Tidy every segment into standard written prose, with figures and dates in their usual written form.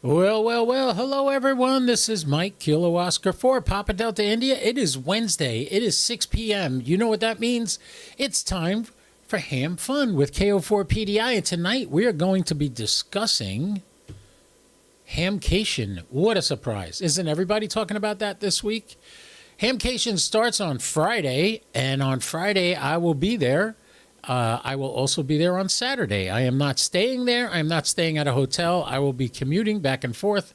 Well, hello everyone. This is Mike, Kilo Oscar 4, Papa Delta India. It is Wednesday. It is 6 p.m. You know what that means? It's time for Ham Fun with KO4PDI. And tonight we are going to be discussing HAMCATION. What a surprise. Isn't everybody talking about that this week? HAMCATION starts on Friday, and on Friday I will be there. I will also be there on Saturday. I am not staying there. I am not staying at a hotel. I will be commuting back and forth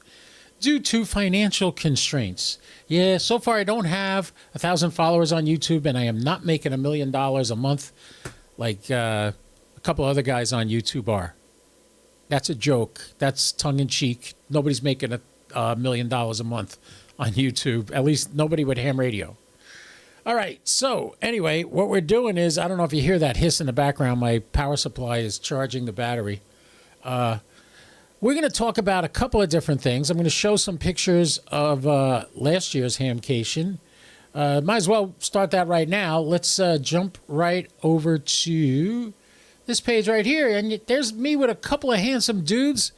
due to financial constraints. Yeah, so far I don't have 1,000 followers on YouTube, and I am not making $1 million a month like a couple other guys on YouTube are. That's a joke. That's tongue-in-cheek. Nobody's making $1 million a month on YouTube, at least nobody with ham radio. All right, so anyway, what we're doing is, I don't know if you hear that hiss in the background, my power supply is charging the battery. We're going to talk about a couple of different things. I'm going to show some pictures of last year's HAMCATION. Might as well start that right now. Let's jump right over to this page right here, and there's me with a couple of handsome dudes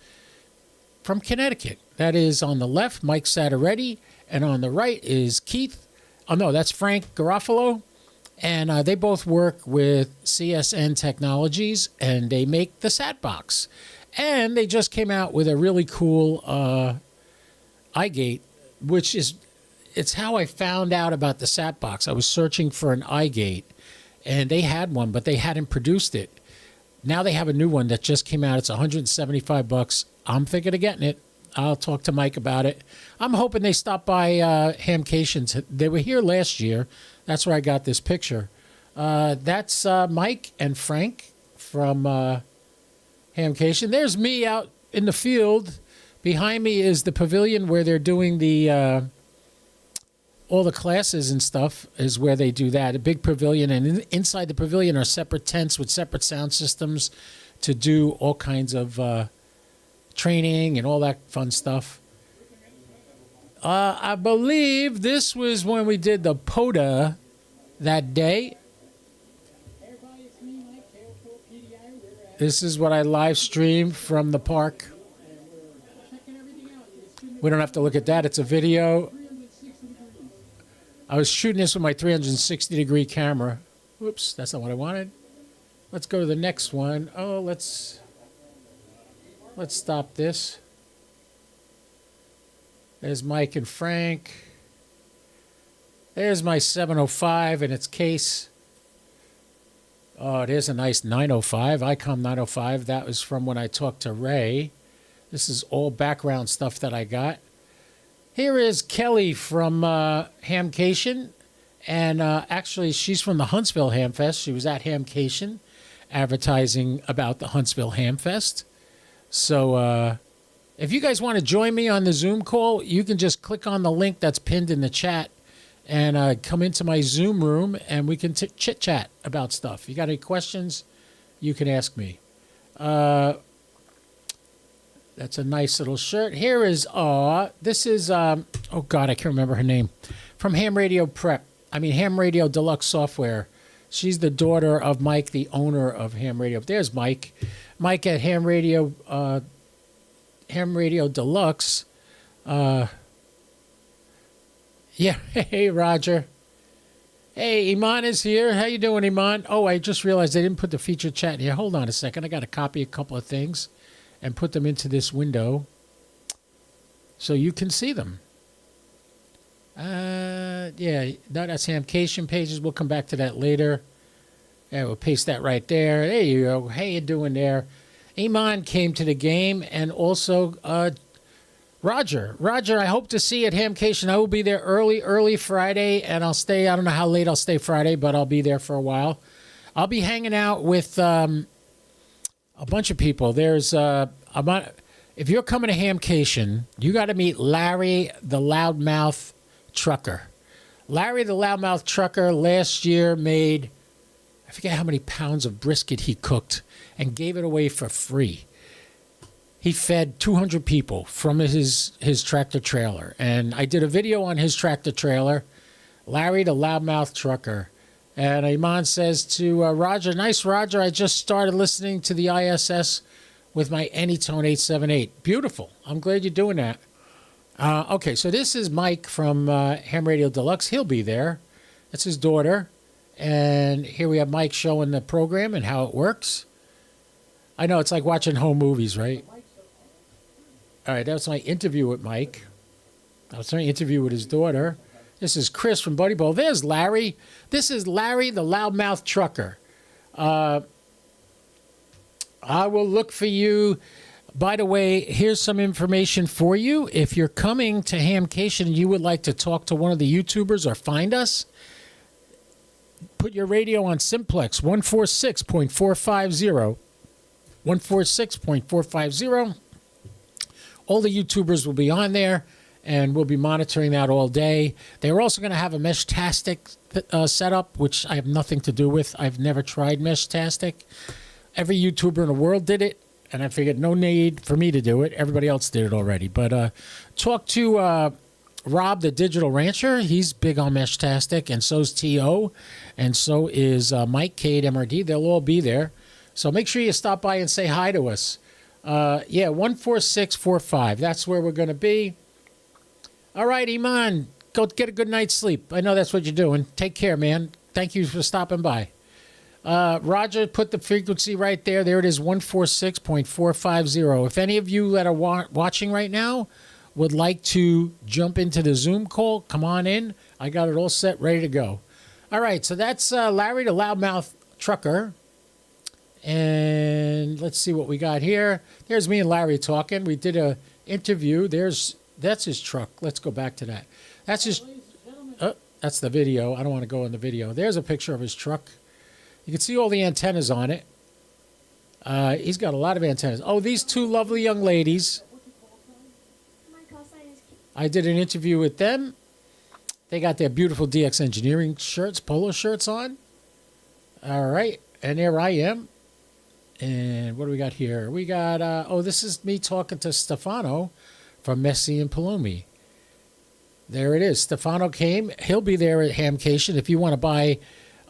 from Connecticut. That is on the left, Mike Sataretti, and on the right is Keith. Oh, no, that's Frank Garofalo, and they both work with CSN Technologies, and they make the Satbox. And they just came out with a really cool iGate, which is, it's how I found out about the Satbox. I was searching for an iGate, and they had one, but they hadn't produced it. Now they have a new one that just came out. It's $175. I'm thinking of getting it. I'll talk to Mike about it. I'm hoping they stop by HAMCATION. They were here last year. That's where I got this picture. That's Mike and Frank from HAMCATION. There's me out in the field. Behind me is the pavilion where they're doing the all the classes and stuff is where they do that. A big pavilion, and inside the pavilion are separate tents with separate sound systems to do all kinds of training and all that fun stuff. I believe this was when we did the POTA that day. This is what I live streamed from the park. We don't have to look at that. It's a video. I was shooting this with my 360-degree camera. Whoops, that's not what I wanted. Let's go to the next one. Oh, let's stop this. There's Mike and Frank. There's my 705 in its case. Oh, there's a nice 905, ICOM 905. That was from when I talked to Ray. This is all background stuff that I got. Here is Kelly from HAMCATION. And actually, she's from the Huntsville Hamfest. She was at HAMCATION advertising about the Huntsville Hamfest. So if you guys want to join me on the Zoom call, you can just click on the link that's pinned in the chat and come into my Zoom room, and we can chit-chat about stuff. If you got any questions, you can ask me. That's a nice little shirt. Here is, this is, oh God, I can't remember her name. From Ham Radio Ham Radio Deluxe Software. She's the daughter of Mike, the owner of Ham Radio. There's Mike. Mike at Ham Radio Deluxe. Yeah, hey, Roger. Hey, Iman is here. How you doing, Iman? Oh, I just realized I didn't put the featured chat in here. Hold on a second. I got to copy a couple of things and put them into this window so you can see them. Yeah, that's HAMCATION pages. We'll come back to that later. Yeah, we'll paste that right there. There you go. How you doing there? Iman came to the game, and also Roger. Roger, I hope to see you at HAMCATION. I will be there early Friday, and I'll stay. I don't know how late I'll stay Friday, but I'll be there for a while. I'll be hanging out with a bunch of people. There's if you're coming to HAMCATION, you got to meet Larry the Loudmouth Trucker. Larry the Loudmouth Trucker last year made, I forget how many pounds of brisket he cooked and gave it away for free. He fed 200 people from his tractor trailer. And I did a video on his tractor trailer, Larry the Loudmouth Trucker. And Iman says to Roger, nice Roger, I just started listening to the ISS with my Anytone 878. Beautiful. I'm glad you're doing that. Okay, so this is Mike from Ham Radio Deluxe. He'll be there. That's his daughter. And here we have Mike showing the program and how it works. I know, it's like watching home movies, right? All right, that was my interview with Mike. That was my interview with his daughter. This is Chris from Buddy Bowl. There's Larry. This is Larry, the loudmouth trucker. I will look for you. By the way, here's some information for you. If you're coming to HAMCATION and you would like to talk to one of the YouTubers or find us, put your radio on Simplex 146.450. 146.450. All the YouTubers will be on there, and we'll be monitoring that all day. They're also going to have a Meshtastic setup, which I have nothing to do with. I've never tried Meshtastic. Every YouTuber in the world did it, and I figured no need for me to do it. Everybody else did it already. But talk to Rob, the Digital Rancher. He's big on Meshtastic, and so's T.O., and so is Mike K at MRD. They'll all be there. So make sure you stop by and say hi to us. 14645. That's where we're going to be. All right, Iman, go get a good night's sleep. I know that's what you're doing. Take care, man. Thank you for stopping by. Roger put the frequency right there. There it is, 146.450. If any of you that are watching right now would like to jump into the Zoom call, come on in. I got it all set, ready to go. All right, so that's Larry the Loudmouth Trucker. And let's see what we got here. There's me and Larry talking. We did a interview. That's his truck. Let's go back to that. That's his. That's the video. I don't want to go in the video. There's a picture of his truck. You can see all the antennas on it. He's got a lot of antennas. Oh, these two lovely young ladies. I did an interview with them. They got their beautiful DX Engineering shirts, polo shirts on. All right. And there I am. And what do we got here? We got, this is me talking to Stefano from Messi and Palomi. There it is. Stefano came. He'll be there at HAMCATION. If you want to buy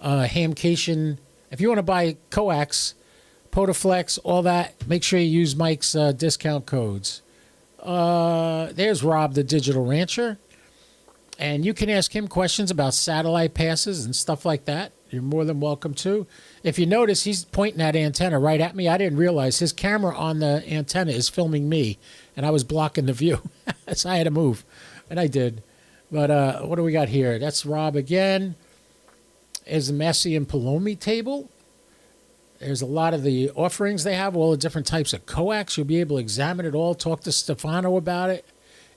HAMCATION, if you want to buy coax, Potaflex, all that, make sure you use Mike's discount codes. There's Rob, the Digital Rancher. And you can ask him questions about satellite passes and stuff like that. You're more than welcome to. If you notice, he's pointing that antenna right at me. I didn't realize his camera on the antenna is filming me, and I was blocking the view. So I had to move, and I did. But what do we got here? That's Rob again. There's the Messi and Palomi table. There's a lot of the offerings they have, all the different types of coax. You'll be able to examine it all, talk to Stefano about it.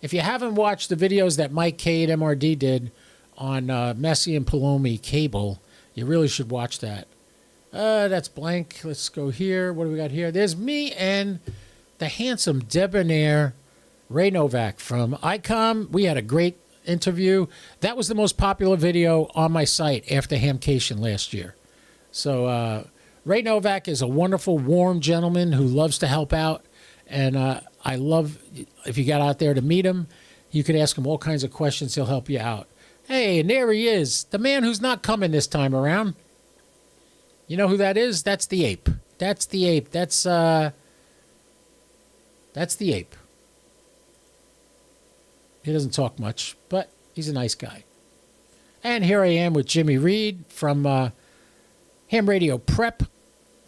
If you haven't watched the videos that Mike K at MRD did on Messi and Palomi cable, you really should watch that. That's blank. Let's go here. What do we got here? There's me and the handsome debonair Ray Novak from ICOM. We had a great interview. That was the most popular video on my site after HAMCATION last year. So Ray Novak is a wonderful, warm gentleman who loves to help out. And I love, if you got out there to meet him, you could ask him all kinds of questions. He'll help you out. Hey, and there he is, the man who's not coming this time around. You know who that is? That's the ape. That's the ape. That's the ape. He doesn't talk much, but he's a nice guy. And here I am with Jimmy Reed from Ham Radio Prep.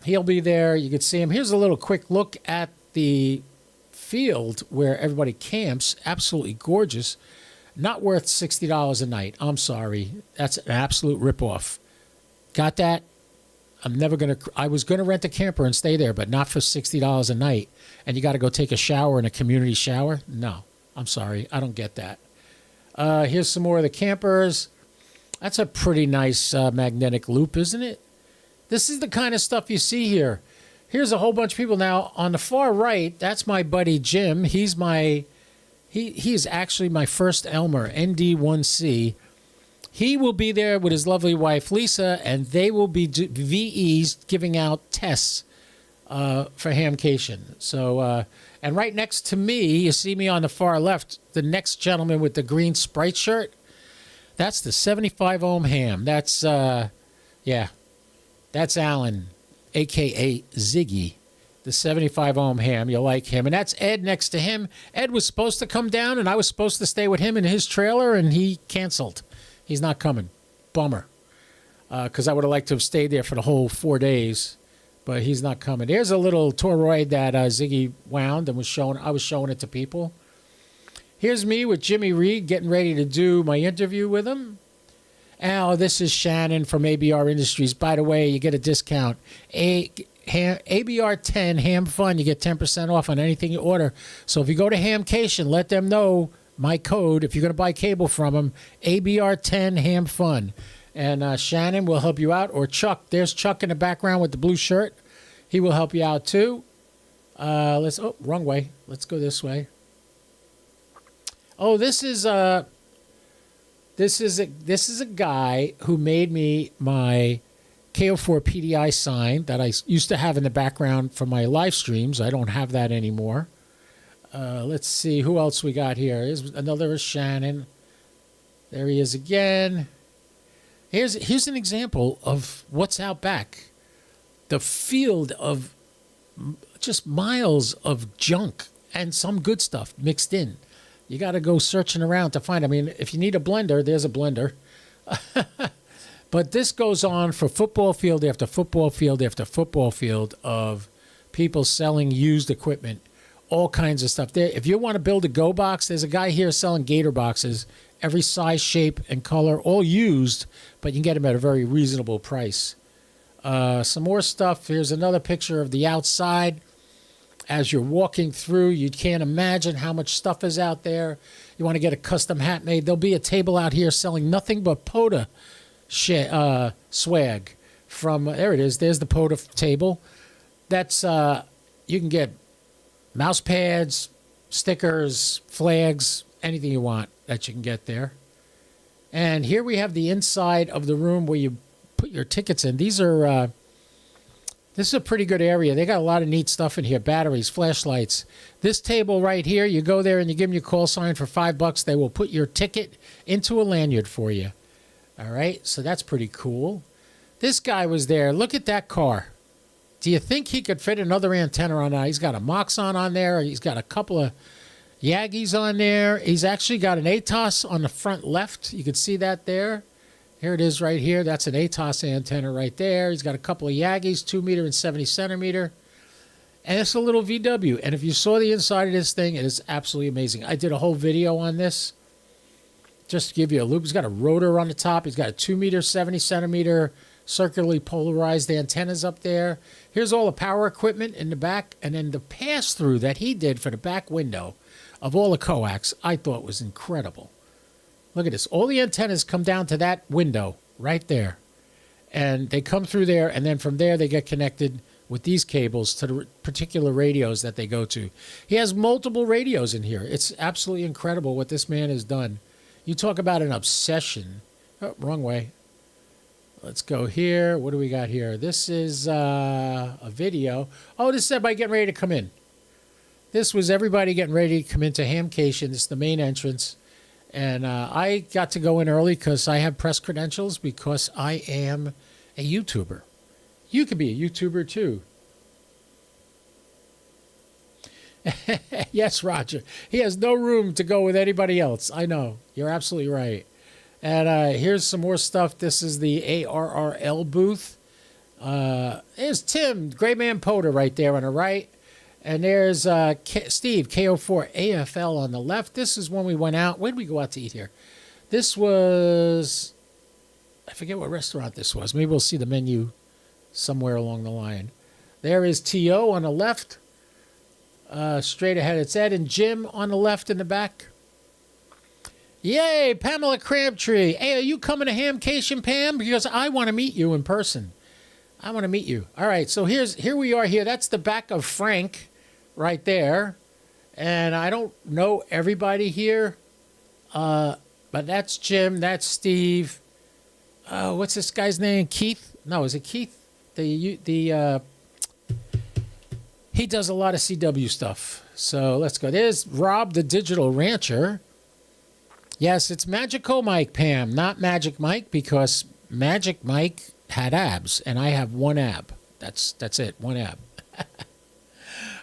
He'll be there. You can see him. Here's a little quick look at the field where everybody camps. Absolutely gorgeous. Not worth $60 a night. I'm sorry. That's an absolute ripoff. Got that? I'm never going to... I was going to rent a camper and stay there, but not for $60 a night. And you got to go take a shower in a community shower? No. I'm sorry. I don't get that. Here's some more of the campers. That's a pretty nice magnetic loop, isn't it? This is the kind of stuff you see here. Here's a whole bunch of people. Now, on the far right, that's my buddy Jim. He's my... He is actually my first Elmer, ND1C. He will be there with his lovely wife, Lisa, and they will be VEs giving out tests for HAMCATION. So, and right next to me, you see me on the far left, the next gentleman with the green Sprite shirt, that's the 75 ohm ham. That's, yeah, that's Alan, a.k.a. Ziggy. the 75 ohm ham. You'll like him. And that's Ed next to him. Ed was supposed to come down, and I was supposed to stay with him in his trailer, and he canceled. He's not coming. Bummer. Because I would have liked to have stayed there for the whole 4 days, but he's not coming. There's a little toroid that Ziggy wound and I was showing it to people. Here's me with Jimmy Reed getting ready to do my interview with him. Oh, this is Shannon from ABR Industries. By the way, you get a discount. ABR 10 Ham Fun, you get 10% off on anything you order. So if you go to HAMCATION, let them know my code. If you're going to buy cable from them, ABR 10 Ham Fun. And Shannon will help you out. Or Chuck. There's Chuck in the background with the blue shirt. He will help you out too. Oh, wrong way. Let's go this way. Oh, this is a guy who made me my KO4 PDI sign that I used to have in the background for my live streams. I don't have that anymore. Let's see who else we got here. Here's another Shannon. There he is again. Here's an example of what's out back. The field of just miles of junk and some good stuff mixed in. You got to go searching around to find. I mean, if you need a blender, there's a blender. But this goes on for football field after football field after football field of people selling used equipment, all kinds of stuff. There, if you want to build a Go box, there's a guy here selling Gator boxes, every size, shape, and color, all used, but you can get them at a very reasonable price. Some more stuff. Here's another picture of the outside. As you're walking through, you can't imagine how much stuff is out there. You want to get a custom hat made. There'll be a table out here selling nothing but POTA swag. From there it is. There's the POTA table. That's you can get mouse pads, stickers, flags, anything you want that you can get there. And here we have the inside of the room where you put your tickets in. These are this is a pretty good area. They got a lot of neat stuff in here. Batteries, flashlights. This table right here, you go there and you give them your call sign for $5. They will put your ticket into a lanyard for you. All right, so that's pretty cool. This guy was there. Look at that car. Do you think he could fit another antenna on that? He's got a Moxon on there. He's got a couple of Yagis on there. He's actually got an ATOS on the front left. You can see that there. Here it is right here. That's an ATOS antenna right there. He's got a couple of Yagis, 2 meter and 70 centimeter. And it's a little VW. And if you saw the inside of this thing, it is absolutely amazing. I did a whole video on this. Just to give you a loop. He's got a rotor on the top. He's got a 2 meter, 70 centimeter circularly polarized antennas up there. Here's all the power equipment in the back. And then the pass-through that he did for the back window of all the coax, I thought was incredible. Look at this. All the antennas come down to that window right there. And they come through there, and then from there they get connected with these cables to the particular radios that they go to. He has multiple radios in here. It's absolutely incredible what this man has done. You talk about an obsession. Oh, wrong way. Let's go here. What do we got here? This is a video. Oh, this is everybody getting ready to come in. This was everybody getting ready to come into HAMCATION. This is the main entrance. And I got to go in early because I have press credentials because I am a YouTuber. You could be a YouTuber too. Yes, Roger. He has no room to go with anybody else. I know. You're absolutely right. And here's some more stuff. This is the ARRL booth. There's Tim, Gray Man POTA right there on the right. And there's Steve, KO4 AFL on the left. This is when we went out. When did we go out to eat here? This was, I forget what restaurant this was. Maybe we'll see the menu somewhere along the line. There is T.O. on the left. Straight ahead, it's Ed and Jim on the left in the back. Yay, Pamela Crabtree. Hey, are you coming to HAMCATION, Pam? Because I want to meet you in person. I want to meet you. All right, so here we are here. That's the back of Frank right there. And I don't know everybody here, but that's Jim. That's Steve. What's this guy's name? Keith? No, is it Keith? He does a lot of CW stuff. So let's go. There's Rob, the digital rancher. Yes, it's Magical Mike, Pam, not Magic Mike, because Magic Mike had abs, and I have one ab. That's it, one ab.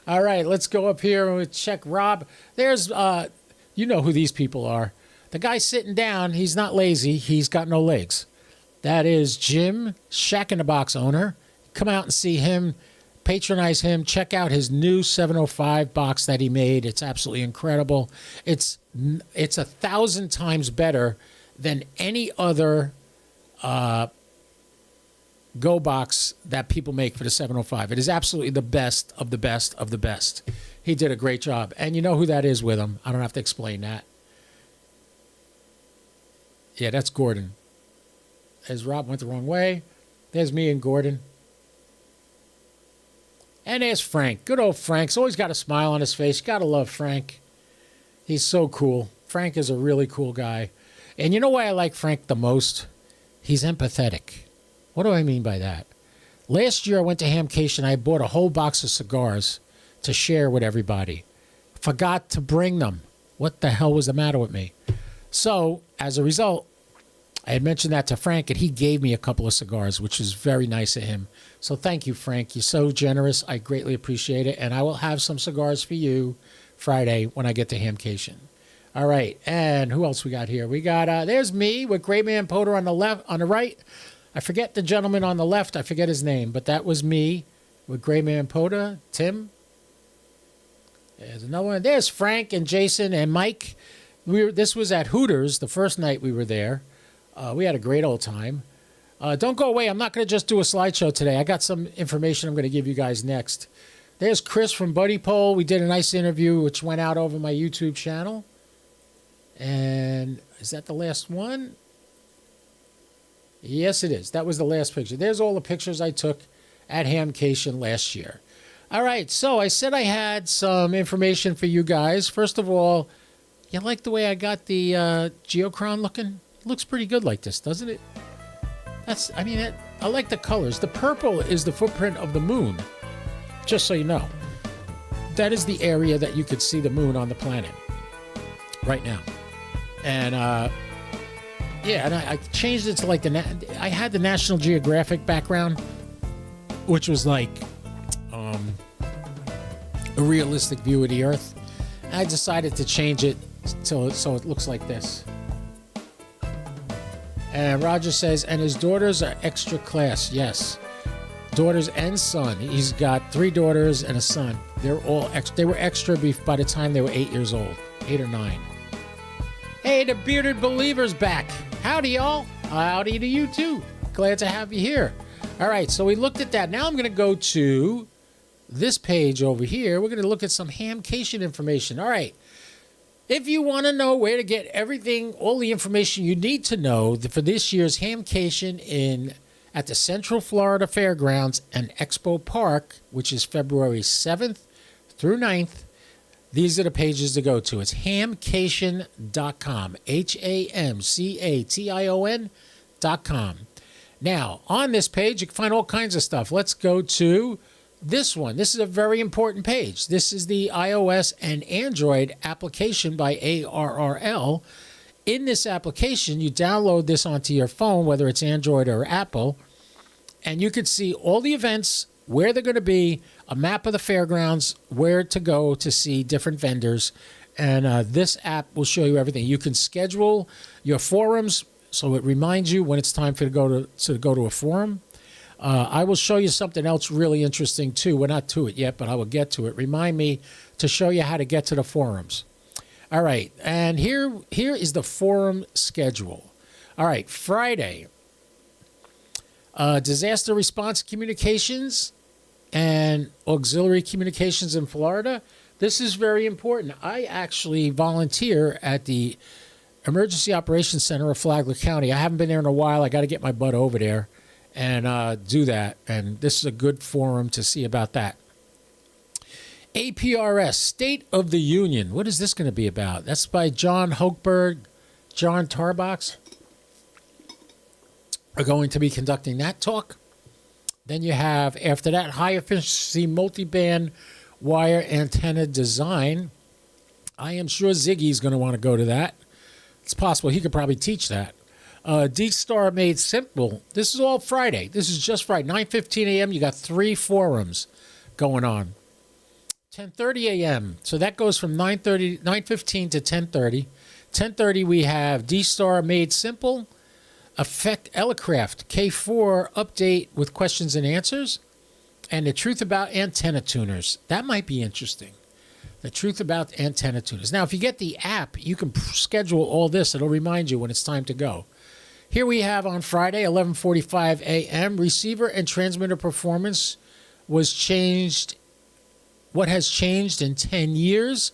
All right, let's go up here and check Rob. There's, you know who these people are. The guy sitting down, he's not lazy. He's got no legs. That is Jim, Shack in the Box owner. Come out and see him, patronize him, check out his new 705 box that he made. It's absolutely incredible. It's 1,000 times better than any other Go box that people make for the 705. It is absolutely the best of the best of the best. He did a great job. And you know who that is with him. I don't have to explain that. Yeah, that's Gordon. As Rob went the wrong way. There's me and Gordon. And there's Frank. Good old Frank's always got a smile on his face. You got to love Frank. He's so cool. Frank is a really cool guy. And you know why I like Frank the most? He's empathetic. What do I mean by that? Last year I went to HAMCATION. I bought a whole box of cigars to share with everybody. Forgot to bring them. What the hell was the matter with me? So, as a result, I had mentioned that to Frank, and he gave me a couple of cigars, which is very nice of him. So thank you, Frank. You're so generous. I greatly appreciate it. And I will have some cigars for you Friday when I get to HAMCATION. All right. And who else we got here? We got, there's me with Great Man Potter on the left, on the right. I forget the gentleman on the left. I forget his name, but that was me with Great Man Potter. Tim. There's another one. There's Frank and Jason and Mike. This was at Hooters the first night we were there. We had a great old time. Don't go away. I'm not going to just do a slideshow today. I got some information I'm going to give you guys next. There's Chris from Buddy Pole. We did a nice interview, which went out over my YouTube channel. And is that the last one? Yes, it is. That was the last picture. There's all the pictures I took at HAMCATION last year. All right, so I said I had some information for you guys. First of all, you like the way I got the geochron looking? It looks pretty good like this, doesn't it? I like the colors. The purple is the footprint of the moon, just so you know. That is the area that you could see the moon on the planet right now. And, yeah, and I changed it to like I had the National Geographic background, which was like a realistic view of the Earth. And I decided to change it so it looks like this. And Roger says, and his daughters are extra class. Yes. Daughters and son. He's got 3 daughters and a son. They're all they were extra by the time they were 8 years old. 8 or 9. Hey, the Bearded Believer's back. Howdy, y'all. Howdy to you, too. Glad to have you here. All right, so we looked at that. Now I'm going to go to this page over here. We're going to look at some HAMCATION information. All right. If you want to know where to get everything, all the information you need to know for this year's HAMCATION at the Central Florida Fairgrounds and Expo Park, which is February 7th through 9th, these are the pages to go to. It's hamcation.com, HAMCATION.com. Now, on this page, you can find all kinds of stuff. Let's go to this one. This is a very important page. This is the iOS and Android application by ARRL. In this application, you download this onto your phone, whether it's Android or Apple, and you can see all the events, where they're going to be, a map of the fairgrounds, where to go to see different vendors, and this app will show you everything. You can schedule your forums, so it reminds you when it's time for to go to a forum. I will show you something else really interesting, too. We're not to it yet, but I will get to it. Remind me to show you how to get to the forums. All right, and here is the forum schedule. All right, Friday, disaster response communications and auxiliary communications in Florida. This is very important. I actually volunteer at the Emergency Operations Center of Flagler County. I haven't been there in a while. I got to get my butt over there and do that. And this is a good forum to see about that. APRS, State of the Union. What is this going to be about? That's by John Hochberg, John Tarbox are going to be conducting that talk. Then you have, after that, high efficiency multi-band wire antenna design. I am sure Ziggy's going to want to go to that. It's possible he could probably teach that. D-Star Made Simple. This is all Friday. This is just Friday, 9:15 a.m. You got 3 forums going on. 10:30 a.m. So that goes from 9:15 to 10:30. 10:30 we have D-Star Made Simple, Effect Elecraft K4 update with questions and answers, and the truth about antenna tuners. That might be interesting. The truth about antenna tuners. Now, if you get the app, you can schedule all this. It'll remind you when it's time to go. Here we have on Friday, 11:45 a.m., receiver and transmitter performance was changed. What has changed in 10 years?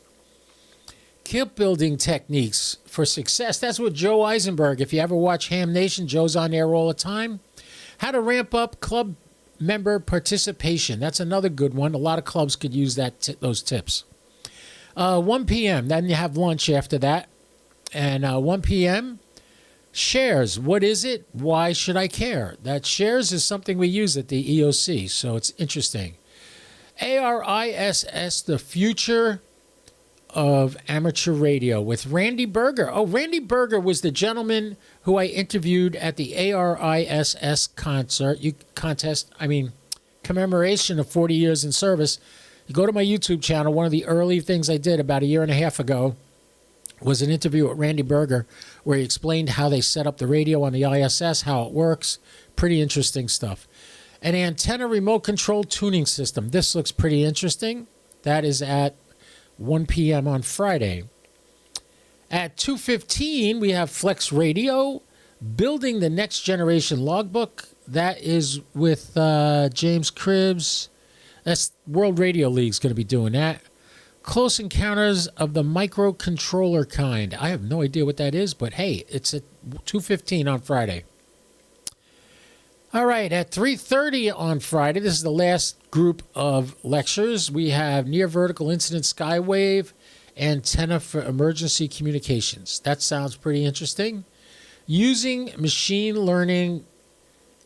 Kit building techniques for success. That's what Joe Eisenberg, if you ever watch Ham Nation, Joe's on there all the time. How to ramp up club member participation. That's another good one. A lot of clubs could use those tips. 1 p.m., then you have lunch after that. And 1 p.m., shares. What is it? Why should I care? That shares is something we use at the EOC, so it's interesting. ARISS, the future of amateur radio with Randy Berger. Oh, Randy Berger was the gentleman who I interviewed at the ARISS commemoration of 40 years in service. You go to my YouTube channel. One of the early things I did about a year and a half ago was an interview with Randy Berger where he explained how they set up the radio on the ISS, how it works. Pretty interesting stuff. An antenna remote control tuning system. This looks pretty interesting. That is at 1 p.m. on Friday. At 2:15, we have Flex Radio, building the next generation logbook. That is with James Cribbs. That's World Radio League's going to be doing that. Close Encounters of the Microcontroller Kind. I have no idea what that is, but hey, it's at 2:15 on Friday. All right, at 3:30 on Friday, this is the last group of lectures. We have Near Vertical Incident Skywave, Antenna for Emergency Communications. That sounds pretty interesting. Using machine learning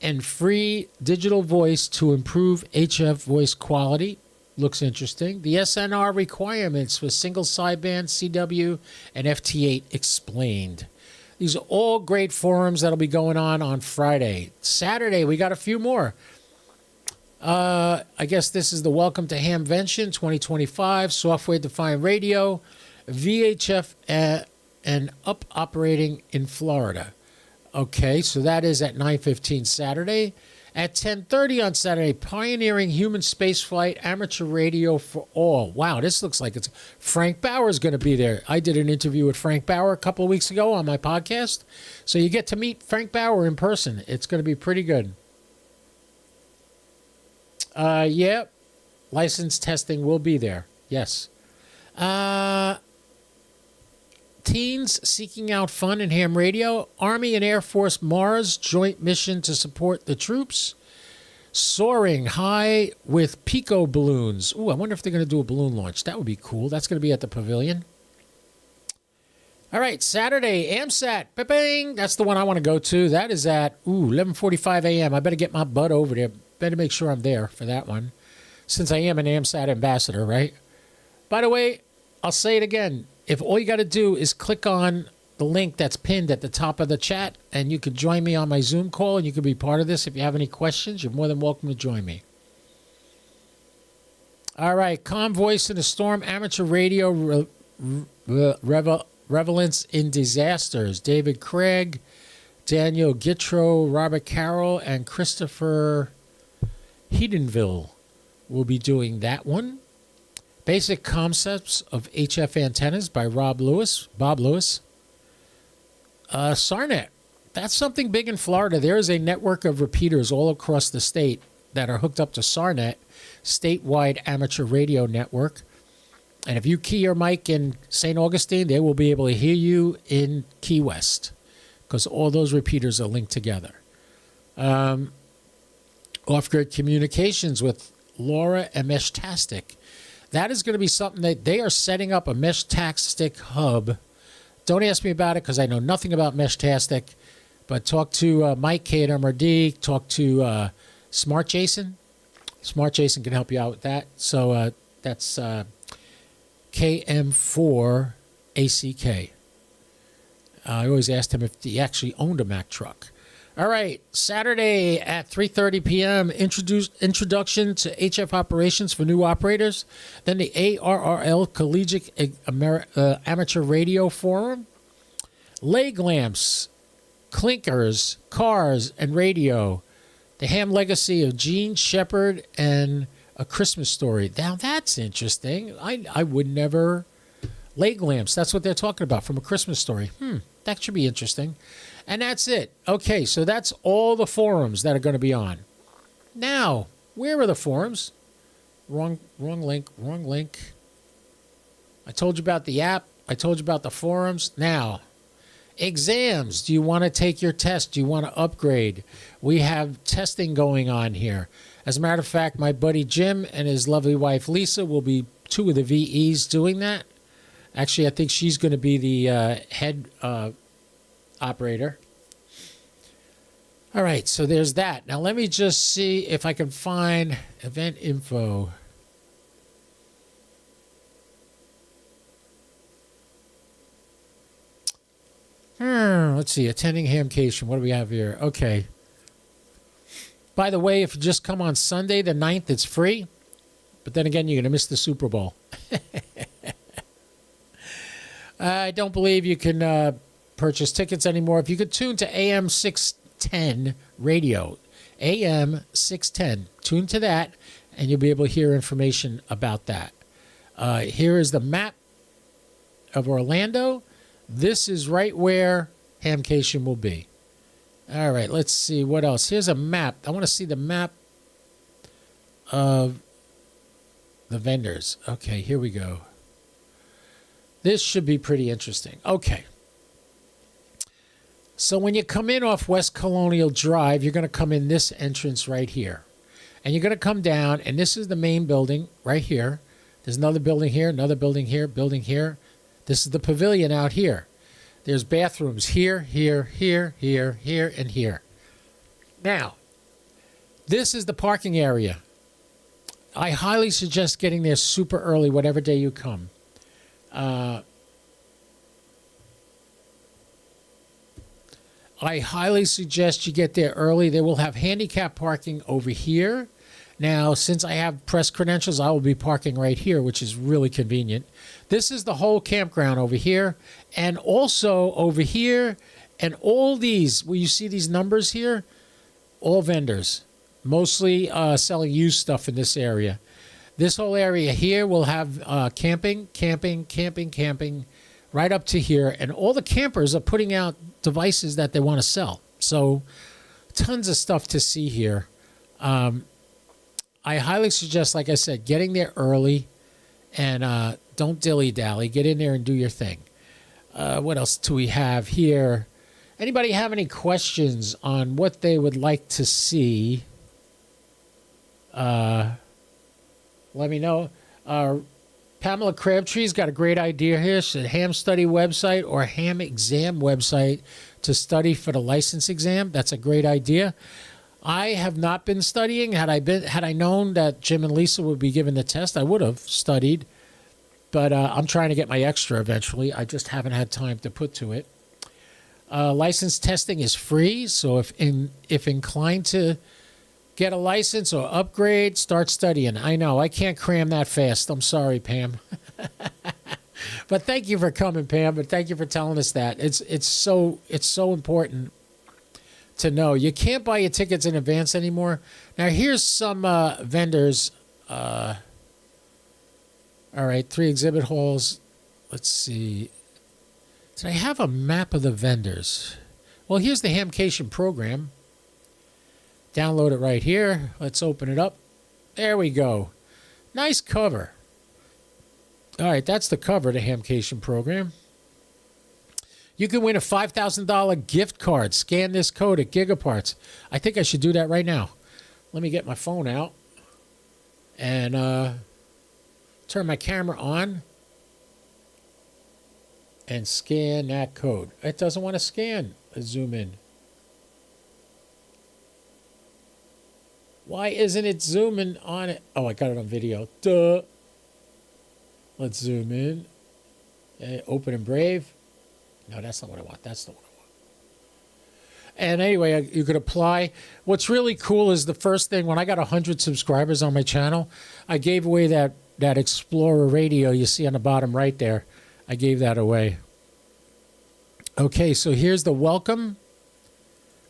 and free digital voice to improve HF voice quality. Looks interesting. The SNR requirements for single sideband, CW, and FT8 explained. These are all great forums that'll be going on Friday. Saturday, we got a few more. I guess this is the Welcome to Hamvention 2025, software-defined radio, VHF, and up operating in Florida. Okay, so that is at 9:15 Saturday. At 10:30 on Saturday, Pioneering Human Spaceflight, Amateur Radio for All. Wow, this looks like it's... Frank Bauer's going to be there. I did an interview with Frank Bauer a couple of weeks ago on my podcast. So you get to meet Frank Bauer in person. It's going to be pretty good. Yeah, license testing will be there. Yes. Teens seeking out fun in ham radio. Army and Air Force Mars joint mission to support the troops. Soaring high with Pico balloons. Ooh, I wonder if they're going to do a balloon launch. That would be cool. That's going to be at the pavilion. All right, Saturday, AMSAT. Ba-bang! That's the one I want to go to. That is at 11:45 a.m. I better get my butt over there. Better make sure I'm there for that one, since I am an AMSAT ambassador, right? By the way, I'll say it again. If all you got to do is click on the link that's pinned at the top of the chat, and you could join me on my Zoom call, and you could be part of this. If you have any questions, you're more than welcome to join me. All right, Calm Voice in a Storm, Amateur Radio, Relevance in Disasters. David Craig, Daniel Gittrow, Robert Carroll, and Christopher Hedenville will be doing that one. Basic Concepts of HF Antennas by Bob Lewis. SARNet. That's something big in Florida. There is a network of repeaters all across the state that are hooked up to SARNet, statewide amateur radio network. And if you key your mic in St. Augustine, they will be able to hear you in Key West because all those repeaters are linked together. Off-grid communications with Laura and Meshtastic. That is going to be something that they are setting up, a Meshtastic hub. Don't ask me about it because I know nothing about Meshtastic, but talk to Mike K at MRD, talk to Smart Jason. Smart Jason can help you out with that. So that's KM4ACK. I always asked him if he actually owned a Mack truck. All right, Saturday at 3:30 p.m. Introduction to HF operations for new operators. Then the ARRL Collegiate Amateur Radio Forum. Leg lamps, clinkers, cars, and radio. The Ham legacy of Gene Shepard and A Christmas Story. Now that's interesting. I would never. Leg lamps. That's what they're talking about from A Christmas Story. That should be interesting. And that's it. Okay, so that's all the forums that are going to be on. Now, where are the forums? Wrong link. I told you about the app. I told you about the forums. Now, exams. Do you want to take your test? Do you want to upgrade? We have testing going on here. As a matter of fact, my buddy Jim and his lovely wife Lisa will be two of the VEs doing that. Actually, I think she's going to be the head operator. All right, so there's that. Now let me just see if I can find event info. Let's see, attending HAMCATION. What do we have here? Okay. By the way, if you just come on Sunday the 9th, it's free. But then again, you're going to miss the Super Bowl. I don't believe you can purchase tickets anymore. If you could tune to AM 610 radio, AM 610, tune to that, and you'll be able to hear information about that. Here is the map of Orlando. This is right where HAMCATION will be. All right, let's see what else. Here's a map. I want to see the map of the vendors. Okay, here we go. This should be pretty interesting. Okay. So when you come in off West Colonial Drive, you're going to come in this entrance right here. And you're going to come down, and this is the main building right here. There's another building here, another building here, building here. This is the pavilion out here. There's bathrooms here, here, here, here, here, and here. Now, this is the parking area. I highly suggest getting there super early, whatever day you come. I highly suggest you get there early. They will have handicap parking over here. Now, since I have press credentials, I will be parking right here, which is really convenient. This is the whole campground over here, and also over here, and all these, where you see these numbers here, all vendors, mostly selling used stuff in this area. This whole area here will have camping, right up to here, and all the campers are putting out devices that they want to sell. So, tons of stuff to see here. I highly suggest, like I said, getting there early and don't dilly-dally. Get in there and do your thing. What else do we have here? Anybody have any questions on what they would like to see? Let me know. Pamela Crabtree's got a great idea here. She's a ham study website or a ham exam website to study for the license exam. That's a great idea. I have not been studying. Had I known that Jim and Lisa would be giving the test, I would have studied. But I'm trying to get my extra eventually. I just haven't had time to put to it. License testing is free, so if inclined to get a license or upgrade, start studying. I know, I can't cram that fast. I'm sorry, Pam. But thank you for coming, Pam, but thank you for telling us that. It's so important to know. You can't buy your tickets in advance anymore. Now, here's some vendors. All right, 3 exhibit halls. Let's see. Did I have a map of the vendors? Well, here's the HAMCATION program. Download it right here. Let's open it up. There we go. Nice cover. All right, that's the cover of the HAMCATION program. You can win a $5,000 gift card. Scan this code at Gigaparts. I think I should do that right now. Let me get my phone out and turn my camera on and scan that code. It doesn't want to scan. Let's zoom in. Why isn't it zooming on it? Oh, I got it on video. Duh. Let's zoom in. Okay, open and Brave. No, that's not what I want. That's the one I want. And anyway, you could apply. What's really cool is the first thing, when I got 100 subscribers on my channel, I gave away that Explorer radio you see on the bottom right there. I gave that away. Okay, so here's the welcome.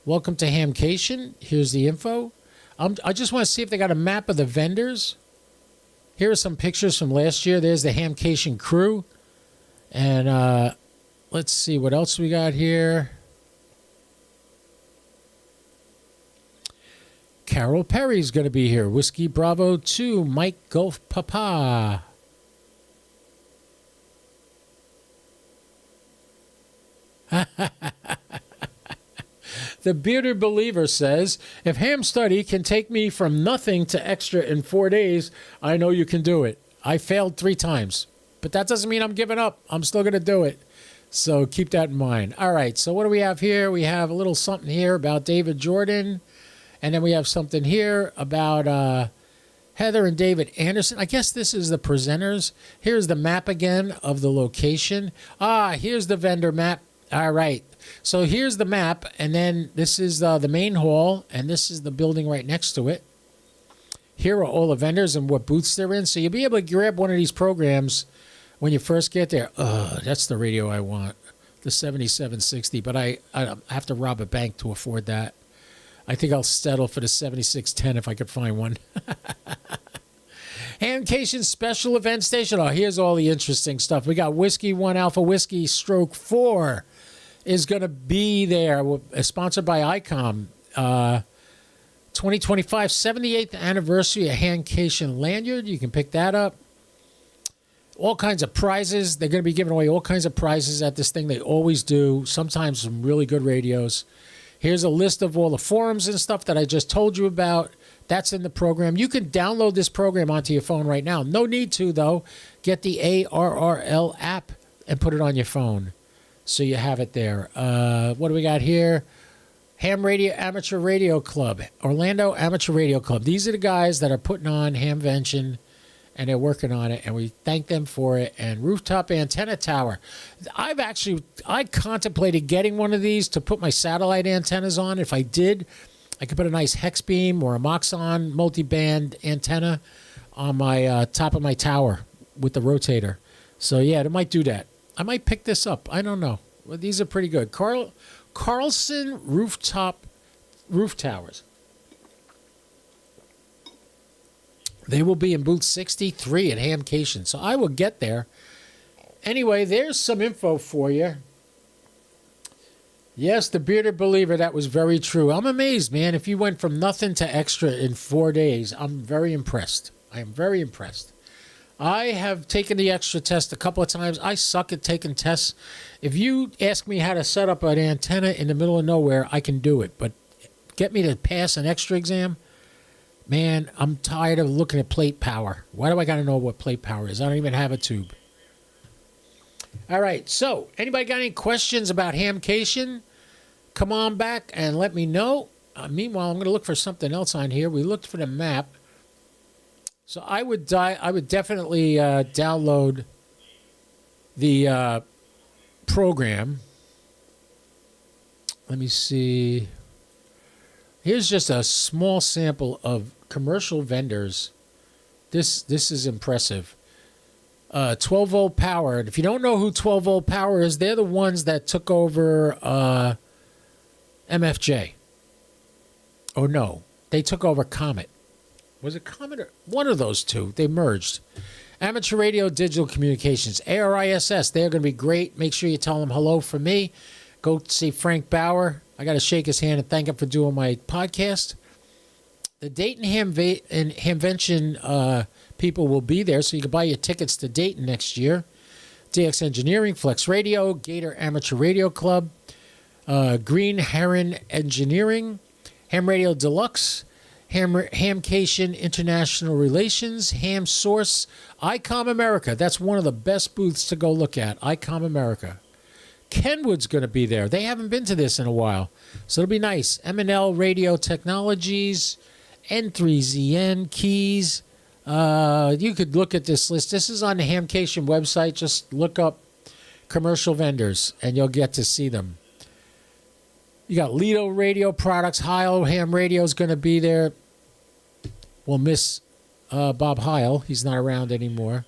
Welcome to HAMCATION. Here's the info. I just want to see if they got a map of the vendors. Here are some pictures from last year. There's the HAMCATION crew. And let's see what else we got here. Carol Perry's going to be here. Whiskey Bravo 2, Mike Golf Papa. The Bearded Believer says, if Ham Study can take me from nothing to extra in 4 days, I know you can do it. I failed 3 times, but that doesn't mean I'm giving up. I'm still going to do it. So keep that in mind. All right, so what do we have here? We have a little something here about David Jordan. And then we have something here about Heather and David Anderson. I guess this is the presenters. Here's the map again of the location. Here's the vendor map. All right. So here's the map. And then this is the main hall. And this is the building right next to it. Here are all the vendors and what booths they're in. So you'll be able to grab one of these programs when you first get there. That's the radio I want. The 7760. But I have to rob a bank to afford that. I think I'll settle for the 7610 if I could find one. HAMCATION special event station. Here's all the interesting stuff. We got Whiskey 1 Alpha Whiskey Stroke 4 is going to be there. Sponsored by ICOM. 2025 78th anniversary of HAMCATION lanyard. You can pick that up. All kinds of prizes. They're going to be giving away all kinds of prizes at this thing. They always do. Sometimes some really good radios. Here's a list of all the forums and stuff that I just told you about. That's in the program. You can download this program onto your phone right now. No need to, though. Get the ARRL app and put it on your phone. So you have it there. What do we got here? Ham Radio Amateur Radio Club. Orlando Amateur Radio Club. These are the guys that are putting on Hamvention, and they're working on it, and we thank them for it. And Rooftop Antenna Tower. I contemplated getting one of these to put my satellite antennas on. If I did, I could put a nice hex beam or a Moxon multi-band antenna on my top of my tower with the rotator. So, yeah, I might do that. I might pick this up. I don't know. Well, these are pretty good. Carlson Roof Towers. They will be in booth 63 at HAMCATION. So I will get there. Anyway, there's some info for you. Yes, the Bearded Believer, that was very true. I'm amazed, man. If you went from nothing to extra in 4 days, I'm very impressed. I am very impressed. I have taken the extra test a couple of times. I suck at taking tests. If you ask me how to set up an antenna in the middle of nowhere, I can do it. But get me to pass an extra exam, man, I'm tired of looking at plate power. Why do I got to know what plate power is? I don't even have a tube. All right, so anybody got any questions about HAMCATION? Come on back and let me know. Meanwhile, I'm going to look for something else on here. We looked for the map. So I would definitely download the program. Let me see. Here's just a small sample of commercial vendors. This is impressive. 12-volt power. And if you don't know who 12-volt power is, they're the ones that took over MFJ. Oh, no. They took over Comet. Was it Comet or one of those two? They merged. Amateur Radio Digital Communications. ARISS. They're going to be great. Make sure you tell them hello from me. Go see Frank Bauer. I got to shake his hand and thank him for doing my podcast. The Dayton Hamvention people will be there, so you can buy your tickets to Dayton next year. DX Engineering, Flex Radio, Gator Amateur Radio Club, Green Heron Engineering, Ham Radio Deluxe, HAMCATION International Relations, Ham Source, ICOM America. That's one of the best booths to go look at, ICOM America. Kenwood's going to be there. They haven't been to this in a while, so it'll be nice. M&L Radio Technologies, N3ZN, Keys. You could look at this list. This is on the HAMCATION website. Just look up commercial vendors, and you'll get to see them. You got Lido Radio Products. Heil Ham Radio is going to be there. We'll miss Bob Heil. He's not around anymore.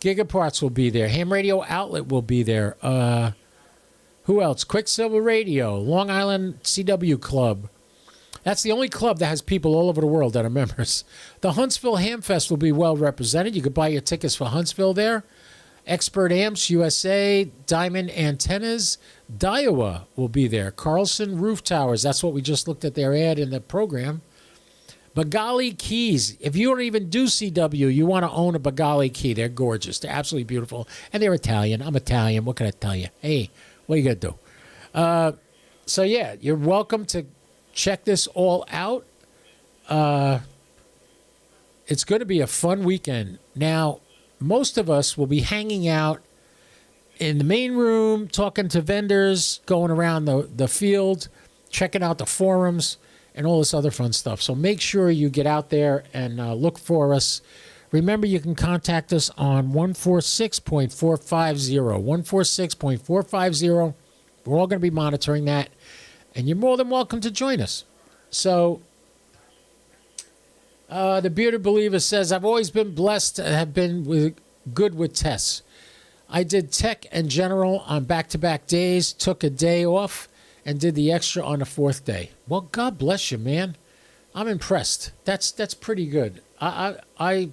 Gigaparts will be there. Ham Radio Outlet will be there. Who else? Quicksilver Radio. Long Island CW Club. That's the only club that has people all over the world that are members. The Huntsville Ham Fest will be well represented. You could buy your tickets for Huntsville there. Expert Amps USA, Diamond Antennas, Daiwa will be there. Carlson Roof Towers, that's what we just looked at their ad in the program. Bagali Keys. If you don't even do CW, you want to own a Bagali Key. They're gorgeous. They're absolutely beautiful. And they're Italian. I'm Italian. What can I tell you? Hey, what are you going to do? So, yeah, you're welcome to check this all out. It's going to be a fun weekend. Now, most of us will be hanging out in the main room, talking to vendors, going around the field, checking out the forums, and all this other fun stuff. So make sure you get out there and look for us. Remember, you can contact us on 146.450. 146.450. We're all going to be monitoring that, and you're more than welcome to join us. So the Bearded Believer says, I've always been blessed to have been good with tests. I did tech and general on back-to-back days, took a day off, and did the extra on the fourth day. Well, God bless you, man. I'm impressed. That's pretty good. I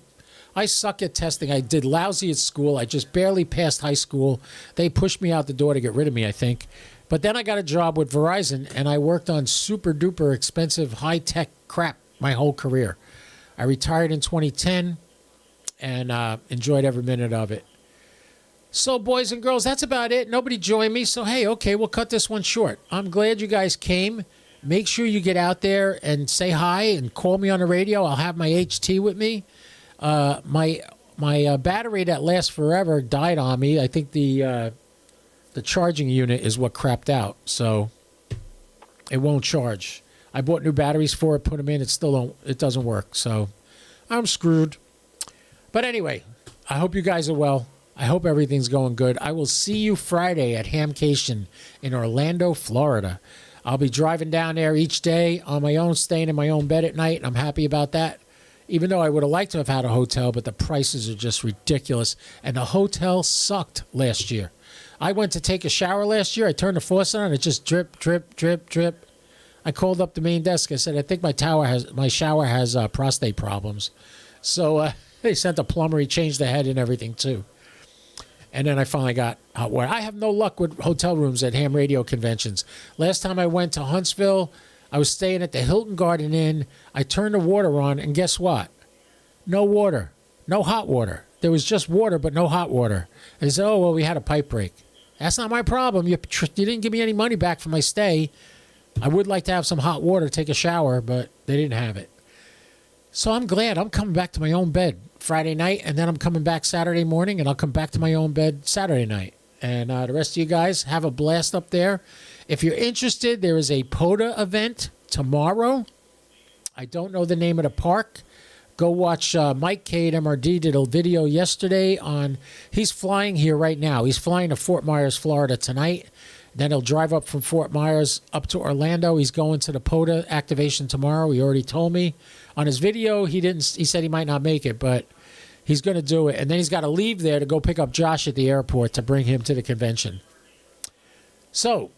suck at testing. I did lousy at school. I just barely passed high school. They pushed me out the door to get rid of me, I think. But then I got a job with Verizon, and I worked on super-duper expensive high-tech crap my whole career. I retired in 2010 and enjoyed every minute of it. So, boys and girls, that's about it. Nobody joined me, so hey, okay, we'll cut this one short. I'm glad you guys came. Make sure you get out there and say hi and call me on the radio. I'll have my HT with me. My battery that lasts forever died on me. I think the charging unit is what crapped out, so it won't charge. I bought new batteries for it, put them in. It doesn't work, so I'm screwed. But anyway, I hope you guys are well. I hope everything's going good. I will see you Friday at HAMCATION in Orlando, Florida. I'll be driving down there each day on my own, staying in my own bed at night, and I'm happy about that. Even though I would have liked to have had a hotel, but the prices are just ridiculous. And the hotel sucked last year. I went to take a shower last year. I turned the faucet on. It just drip, drip, drip, drip. I called up the main desk. I said, I think my shower has prostate problems. So they sent a plumber. He changed the head and everything, too. And then I finally got hot water. I have no luck with hotel rooms at ham radio conventions. Last time I went to Huntsville, I was staying at the Hilton Garden Inn. I turned the water on, and guess what? No water. No hot water. There was just water, but no hot water. And they said, oh, well, we had a pipe break. That's not my problem. You didn't give me any money back for my stay. I would like to have some hot water, take a shower, but they didn't have it. So I'm glad I'm coming back to my own bed Friday night, and then I'm coming back Saturday morning, and I'll come back to my own bed Saturday night. And the rest of you guys, have a blast up there. If you're interested, there is a POTA event tomorrow. I don't know the name of the park. Go watch Mike K at MRD did a video yesterday on, he's flying here right now. He's flying to Fort Myers, Florida tonight. Then he'll drive up from Fort Myers up to Orlando. He's going to the POTA activation tomorrow. He already told me. On his video, he said he might not make it, but he's going to do it. And then he's got to leave there to go pick up Josh at the airport to bring him to the convention. So,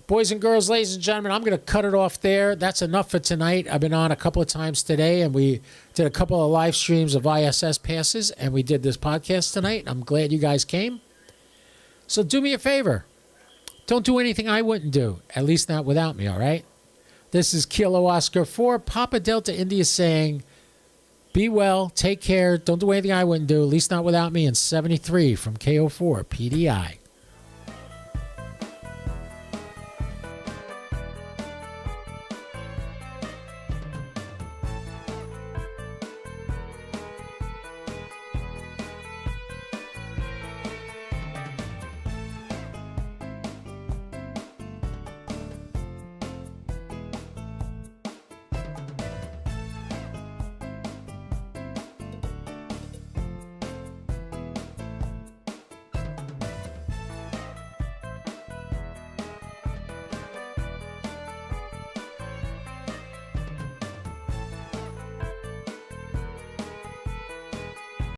boys and girls, ladies and gentlemen, I'm going to cut it off there. That's enough for tonight. I've been on a couple of times today, and we did a couple of live streams of ISS passes, and we did this podcast tonight. I'm glad you guys came. So do me a favor. Don't do anything I wouldn't do, at least not without me, all right? This is Kilo Oscar 4, Papa Delta India saying, be well, take care, don't do anything I wouldn't do, at least not without me, and 73 from KO4 PDI.